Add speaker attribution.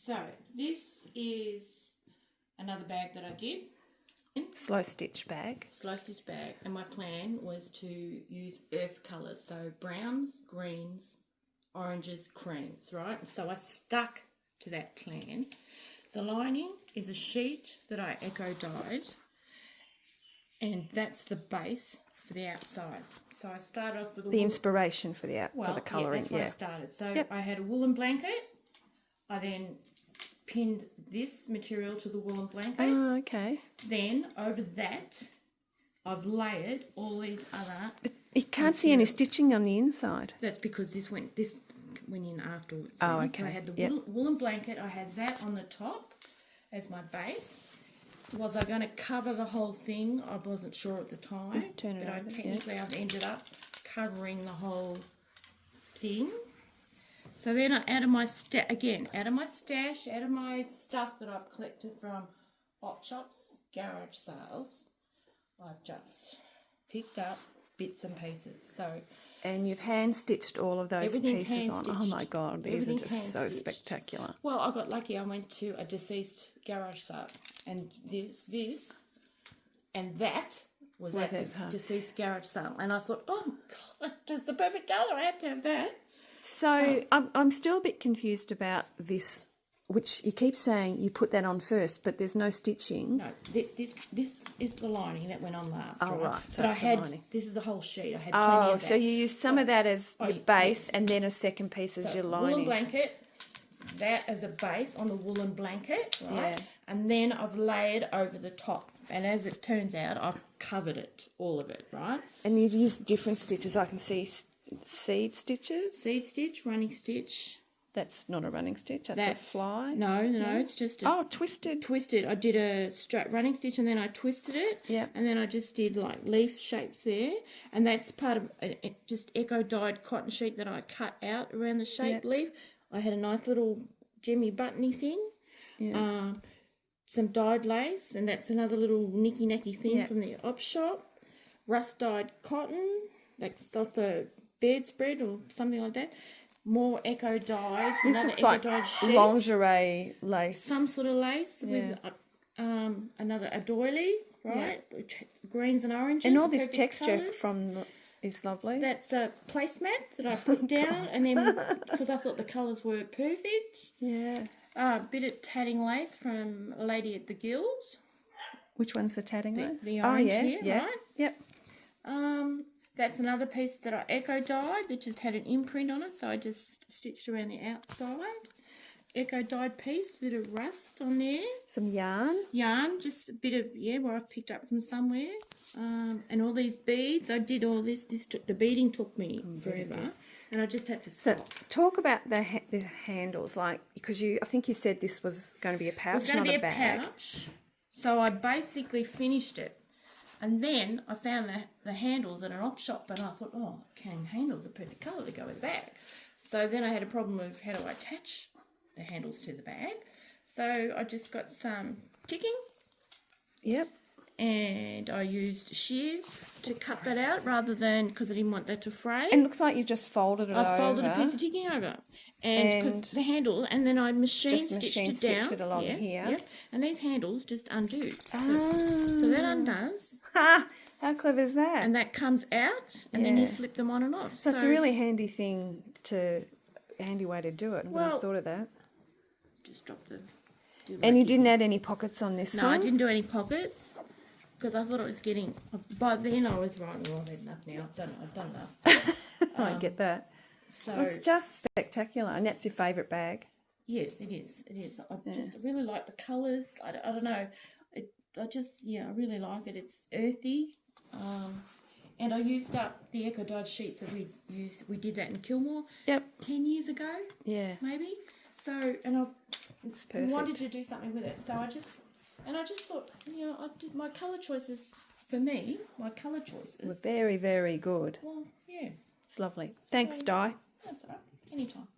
Speaker 1: So this is another bag that I did.
Speaker 2: Slow stitch bag.
Speaker 1: Slow stitch bag, and my plan was to use earth colours, so browns, greens, oranges, creams, right? So I stuck to that plan. The lining is a sheet that I eco dyed, and that's the base for the outside. So I started off with
Speaker 2: The inspiration for the colouring.
Speaker 1: that's where I started. So I had a woolen blanket. I then pinned this material to the woolen blanket.
Speaker 2: Oh, okay.
Speaker 1: Then over that, I've layered all these other.
Speaker 2: But you can't see any stitching on the inside.
Speaker 1: That's because this went in afterwards.
Speaker 2: Oh,
Speaker 1: right?
Speaker 2: okay.
Speaker 1: So I had the woolen blanket. I had that on the top as my base. Was I going to cover the whole thing? I wasn't sure at the time.
Speaker 2: Turn it over.
Speaker 1: Technically, I've ended up covering the whole thing. So then out of my stash, out of my stuff that I've collected from op shops, garage sales, I've just picked up bits and pieces. So,
Speaker 2: and you've hand stitched all of those pieces on. Oh my God, these are just so spectacular.
Speaker 1: Well, I got lucky. I went to a deceased garage sale, and this and that was at the deceased garage sale, and I thought, oh God, just the perfect colour. I have to have that.
Speaker 2: So I'm still a bit confused about this, which you keep saying you put that on first, but there's no stitching.
Speaker 1: No, this is the lining that went on last.
Speaker 2: Oh, right. So
Speaker 1: but I had, this is the whole sheet. I had plenty of that.
Speaker 2: So you use some of that as your base and then a second piece as your lining.
Speaker 1: Woolen blanket, that as a base on the woolen blanket, right?
Speaker 2: Yeah.
Speaker 1: And then I've layered over the top. And as it turns out, I've covered it, all of it, right?
Speaker 2: And you've used different stitches. I can see seed stitches.
Speaker 1: Seed stitch, running stitch.
Speaker 2: That's not a running stitch. That's a fly.
Speaker 1: No, it's just a
Speaker 2: twisted.
Speaker 1: Twisted. I did a straight running stitch and then I twisted it.
Speaker 2: Yeah.
Speaker 1: And then I just did like leaf shapes there, and that's part of just eco dyed cotton sheet that I cut out around the shaped leaf. I had a nice little gemmy buttony thing. Yeah. Some dyed lace, and that's another little nicky-nacky thing from the op shop. Rust dyed cotton, that's off a bedspread or something like that. More eco dyed, another eco dyed sheet.
Speaker 2: Lingerie lace.
Speaker 1: Some sort of lace with a doily, right? Yeah. Greens and oranges.
Speaker 2: And all this texture is lovely.
Speaker 1: That's a placemat that I put down, and then because I thought the colours were perfect.
Speaker 2: Yeah.
Speaker 1: A bit of tatting lace from a lady at the Guilds.
Speaker 2: Which one's the tatting lace?
Speaker 1: The orange here, right?
Speaker 2: Yep.
Speaker 1: That's another piece that I eco dyed that just had an imprint on it, so I just stitched around the outside. Eco dyed piece, bit of rust on there.
Speaker 2: Some yarn.
Speaker 1: Yarn, just a bit of, where I've picked up from somewhere. And all these beads, I did all this. The beading took me forever, and I just had to stop.
Speaker 2: So talk about the handles, like, because I think you said this was going to be a pouch,
Speaker 1: not a bag. It was going to be a pouch, so I basically finished it. And then I found the handles at an op shop, and I thought, handles are perfect colour to go with the bag. So then I had a problem of how do I attach the handles to the bag. So I just got some ticking.
Speaker 2: Yep.
Speaker 1: And I used shears to cut that out rather than, because I didn't want that to fray.
Speaker 2: And it looks like you just folded it over.
Speaker 1: I folded a piece of ticking over. And because the handle, and then I machine stitched it down.
Speaker 2: It along here.
Speaker 1: Yep. And these handles just undo. So that undoes.
Speaker 2: How clever is that?
Speaker 1: And that comes out, and then you slip them on and off.
Speaker 2: So it's a really handy way to do it. I wouldn't have thought of that.
Speaker 1: Just drop the...
Speaker 2: And you didn't add any pockets on this one?
Speaker 1: No, I didn't do any pockets, because I thought it was getting... By then I was right, I've had enough now. I've done enough.
Speaker 2: I get that. So it's just spectacular. And that's your favourite bag?
Speaker 1: Yes, it is. It is. I just really like the colours. I don't know. I really like it. It's earthy. And I used up the eco dyed sheets that we used. We did that in Kilmore. Yep. 10 years ago. Yeah. Maybe. So, and I wanted to do something with it. So I just thought, my colour choices, for me, were very, very good. Well, yeah.
Speaker 2: It's lovely. Thanks, Di.
Speaker 1: That's all right. Anytime.